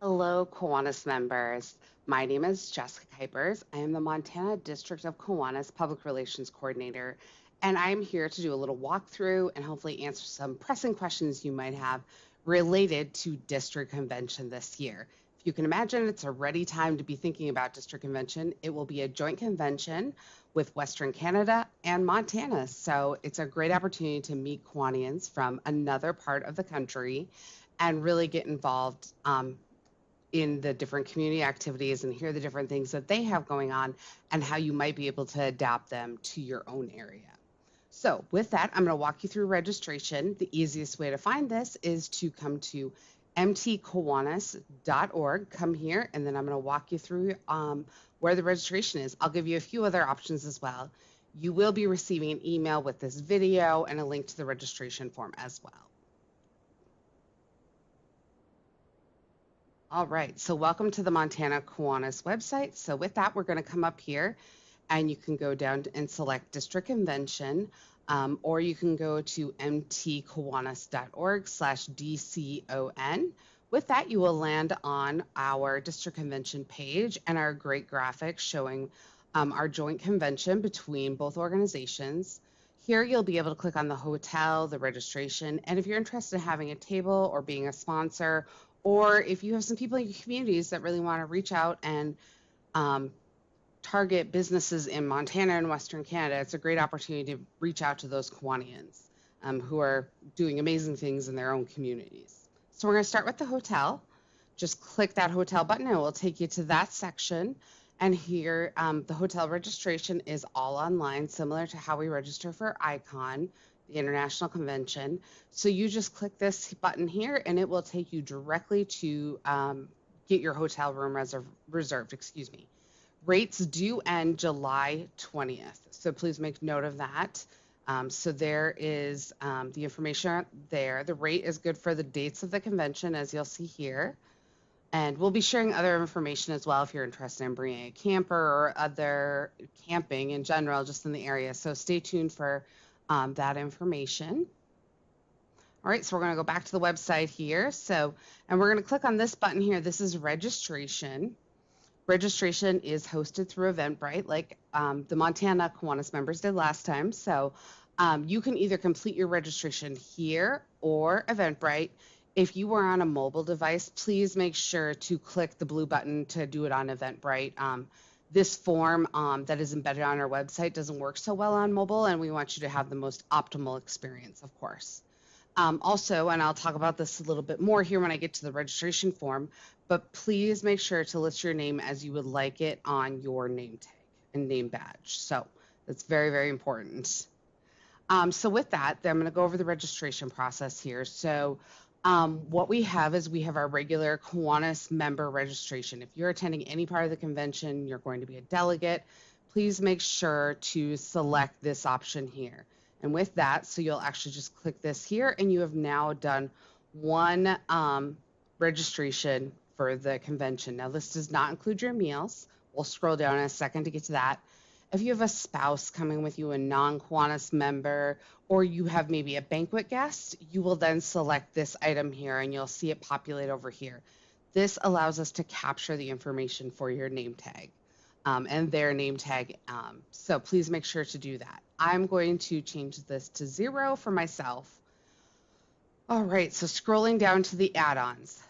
Hello, Kiwanis members. My name is Jessica Kuipers. I am the Montana District of Kiwanis Public Relations Coordinator, and I'm here to do a little walkthrough and hopefully answer some pressing questions you might have related to district convention this year. If you can imagine, it's a ready time to be thinking about district convention. It will be a joint convention with Western Canada and Montana, so it's a great opportunity to meet Kiwanians from another part of the country and really get involved in the different community activities and hear the different things that they have going on and how you might be able to adapt them to your own area. So with that, I'm going to walk you through registration. The easiest way to find this is to come to mtkiwanis.org. Come here, and then I'm going to walk you through where the registration is. I'll give you a few other options as well. You will be receiving an email with this video and a link to the registration form as well. All right, so welcome to the Montana Kiwanis website. So with that, we're going to come up here and you can go down and select District Convention, or you can go to mtkiwanis.org/DCON. With that, you will land on our District Convention page and our great graphics showing our joint convention between both organizations. Here, you'll be able to click on the hotel, the registration, and if you're interested in having a table or being a sponsor, or if you have some people in your communities that really want to reach out and target businesses in Montana and Western Canada, it's a great opportunity to reach out to those Kiwanians who are doing amazing things in their own communities. So we're going to start with the hotel. Just click that hotel button and it will take you to that section. And here, the hotel registration is all online, similar to how we register for DCON, the International Convention. So you just click this button here and it will take you directly to get your hotel room reserved. Rates do end July 20th. So please make note of that. So there is the information there. The rate is good for the dates of the convention, as you'll see here. And we'll be sharing other information as well if you're interested in bringing a camper or other camping in general, just in the area. So stay tuned for that information. All right, so we're going to go back to the website here. And we're going to click on this button here. This is registration. Registration is hosted through Eventbrite, like the Montana Kiwanis members did last time. So you can either complete your registration here or Eventbrite. If you are on a mobile device, please make sure to click the blue button to do it on Eventbrite. This form that is embedded on our website doesn't work so well on mobile, and we want you to have the most optimal experience, of course. Also, and I'll talk about this a little bit more here when I get to the registration form, but please make sure to list your name as you would like it on your name tag and name badge. So that's very, very important. So with that, I'm going to go over the registration process here. So what we have is we have our regular Kiwanis member registration. If you're attending any part of the convention, you're going to be a delegate, please make sure to select this option here. And with that, so you'll actually just click this here and you have now done one registration for the convention. Now this does not include your meals. We'll scroll down in a second to get to that. If you have a spouse coming with you, a non-Kiwanis member, or you have maybe a banquet guest, you will then select this item here and you'll see it populate over here. This allows us to capture the information for your name tag and their name tag. So please make sure to do that. I'm going to change this to 0 for myself. All right, so scrolling down to the add-ons.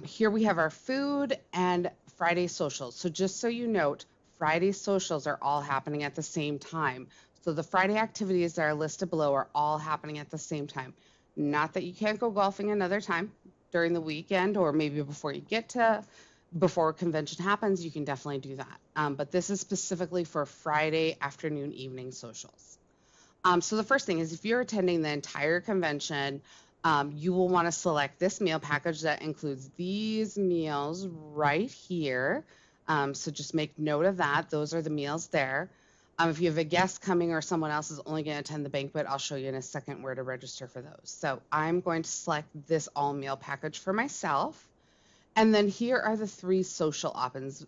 Here we have our food and Friday socials. So just so you note, Friday socials are all happening at the same time. So the Friday activities that are listed below are all happening at the same time. Not that you can't go golfing another time during the weekend or maybe before convention happens, you can definitely do that. But this is specifically for Friday afternoon, evening socials. So the first thing is if you're attending the entire convention, you will want to select this meal package that includes these meals right here. So just make note of that. Those are the meals there. If you have a guest coming or someone else is only going to attend the banquet, I'll show you in a second where to register for those. So I'm going to select this all meal package for myself. And then here are the 3 social options.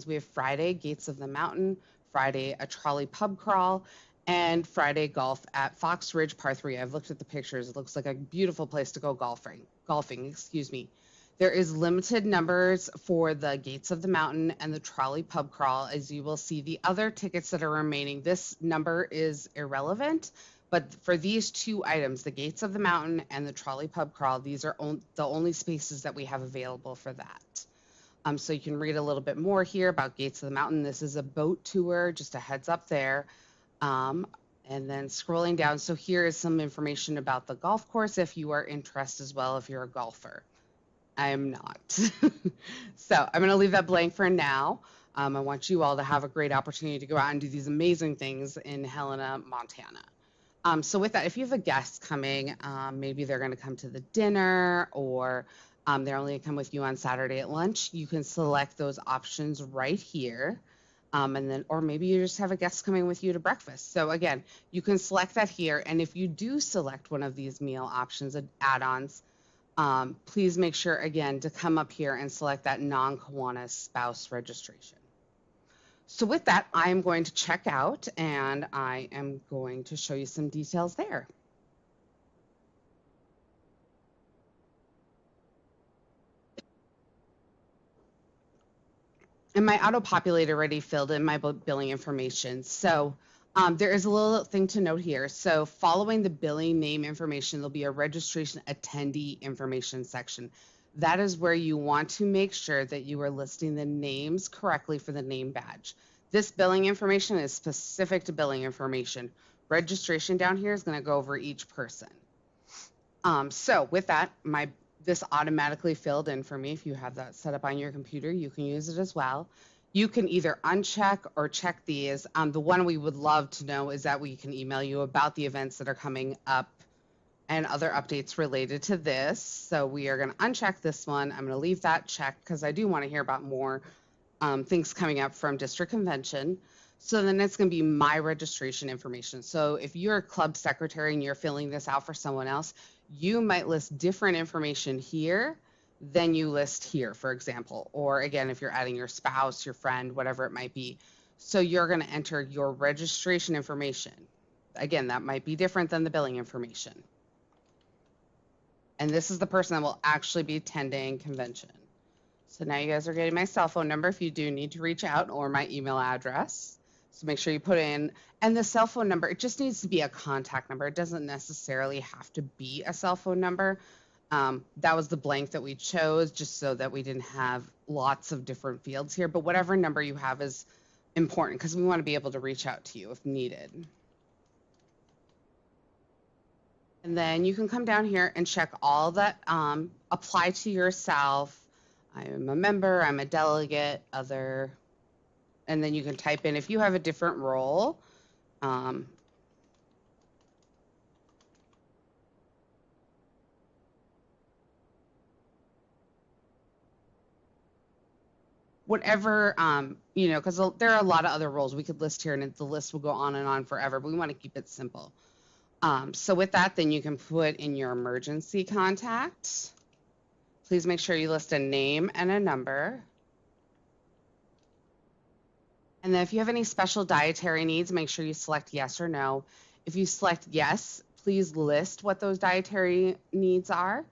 We have Friday, Gates of the Mountain, Friday, a trolley pub crawl, and Friday golf at Fox Ridge Par 3. I've looked at the pictures. It looks like a beautiful place to go golfing. There is limited numbers for the Gates of the Mountain and the trolley pub crawl. As you will see, the other tickets that are remaining, this number is irrelevant. But for these two items, the Gates of the Mountain and the trolley pub crawl, these are the only spaces that we have available for that. So you can read a little bit more here about Gates of the Mountain. This is a boat tour, just a heads up there. And then scrolling down, so here is some information about the golf course if you are interested as well, if you're a golfer. I am not. So I'm going to leave that blank for now. I want you all to have a great opportunity to go out and do these amazing things in Helena, Montana. So with that, if you have a guest coming, maybe they're going to come to the dinner, or they're only going to come with you on Saturday at lunch, you can select those options right here. And then, or maybe you just have a guest coming with you to breakfast. So again, you can select that here. And if you do select one of these meal options, add-ons, please make sure again to come up here and select that non-Kiwanis spouse registration. So with that, I'm going to check out and I am going to show you some details there. And my auto-populator already filled in my billing information. So there is a little thing to note here. So following the billing name information, there'll be a registration attendee information section. That is where you want to make sure that you are listing the names correctly for the name badge. This billing information is specific to billing information. Registration down here is going to go over each person. So with that, this automatically filled in for me. If you have that set up on your computer, you can use it as well. You can either uncheck or check these. The one we would love to know is that we can email you about the events that are coming up and other updates related to this. So we are going to uncheck this one. I'm going to leave that checked because I do want to hear about more things coming up from district convention. So then it's going to be my registration information. So if you're a club secretary and you're filling this out for someone else, you might list different information here than you list here, for example. Or again, if you're adding your spouse, your friend, whatever it might be. So you're going to enter your registration information. Again, that might be different than the billing information. And this is the person that will actually be attending convention. So now you guys are getting my cell phone number if you do need to reach out, or my email address. So make sure you put in, and the cell phone number, it just needs to be a contact number. It doesn't necessarily have to be a cell phone number. That was the blank that we chose just so that we didn't have lots of different fields here, but whatever number you have is important because we want to be able to reach out to you if needed. And then you can come down here and check all that apply to yourself. I am a member, I'm a delegate, other, and then you can type in if you have a different role. Whatever, you know, because there are a lot of other roles we could list here, and the list will go on and on forever, but we want to keep it simple. So with that, then you can put in your emergency contact. Please make sure you list a name and a number. And then if you have any special dietary needs, make sure you select yes or no. If you select yes, please list what those dietary needs are.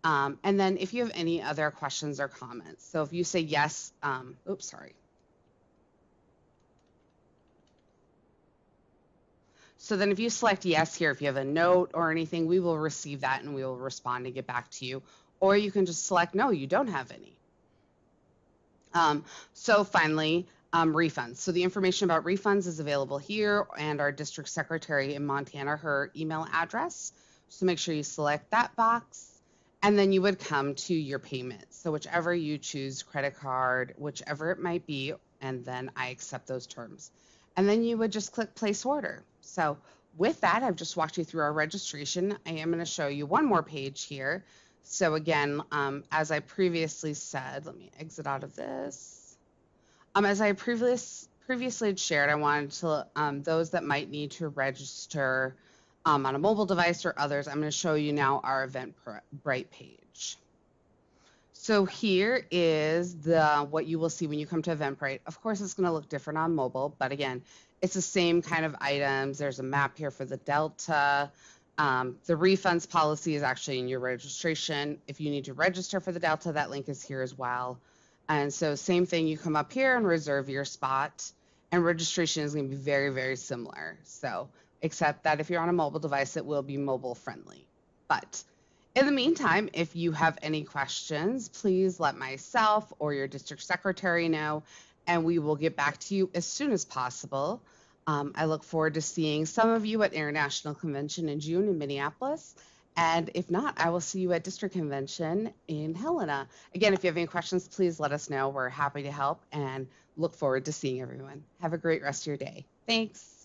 And then if you have any other questions or comments. So if you say yes, oops, sorry. So then if you select yes here, if you have a note or anything, we will receive that and we will respond and get back to you. Or you can just select no, you don't have any. So finally, refunds. So the information about refunds is available here, and our district secretary in Montana, her email address. So make sure you select that box, and then you would come to your payment. So whichever you choose, credit card, whichever it might be, and then I accept those terms. And then you would just click place order. So with that, I've just walked you through our registration. I am going to show you one more page here. So again, as I previously said, let me exit out of this. As I previously had shared, I wanted to, those that might need to register on a mobile device or others, I'm going to show you now our Eventbrite page. So here is what you will see when you come to Eventbrite. Of course, it's going to look different on mobile, but again, it's the same kind of items. There's a map here for the Delta. The refunds policy is actually in your registration. If you need to register for the Delta, that link is here as well. And so same thing, you come up here and reserve your spot, and registration is going to be very, very similar. So except that if you're on a mobile device, it will be mobile friendly. But in the meantime, if you have any questions, please let myself or your district secretary know, and we will get back to you as soon as possible. I look forward to seeing some of you at International Convention in June in Minneapolis. And if not, I will see you at District Convention in Helena. Again, if you have any questions, please let us know. We're happy to help and look forward to seeing everyone. Have a great rest of your day. Thanks.